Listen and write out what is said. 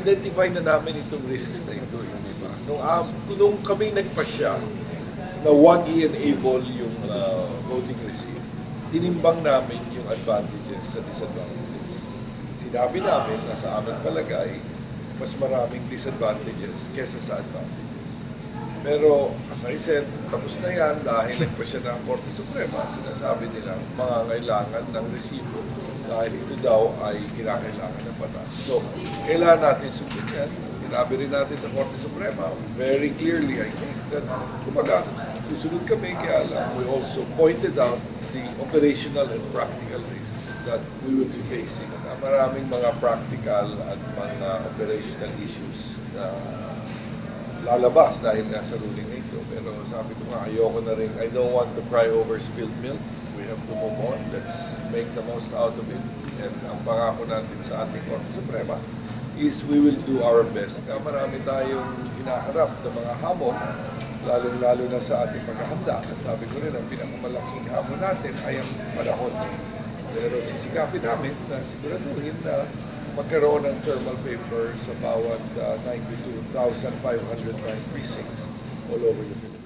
na-identify na namin itong risks na ito. Diba? Nung kami nagpasya na wag i-enable yung voting receipt, tinimbang namin yung advantages sa disadvantages. Sinabi namin na sa aming palagay, mas maraming disadvantages kesa sa advantages. Pero, as I said, tapos na yan dahil nagpasya na ang Korte Suprema at sinasabi nila mangangailangan ng resibo dahil ito daw ay kinakailangan ng batas. So, kailangan natin sundin yan. Sinabi rin natin sa Korte Suprema, very clearly, I think, that kumaga, susunod kami, kaya lang, we also pointed out the operational and practical risks that we will be facing. Maraming mga practical at mga operational issues na lalabas dahil nga sa ruling na ito. Pero sabi ko nga, ayoko na rin, I don't want to cry over spilled milk. We have to move on. Let's make the most out of it. And ang pangako natin sa ating Korte Suprema is we will do our best. Marami tayong hinaharap na mga hamon, lalo na sa ating paghahanda. At sabi ko rin, ang pinakamalaking hamon natin ay ang panahon. Pero sisikapin namin na siguraduhin na magkaroon ng thermal paper sa bawat 92,509 precincts all over the Philippines.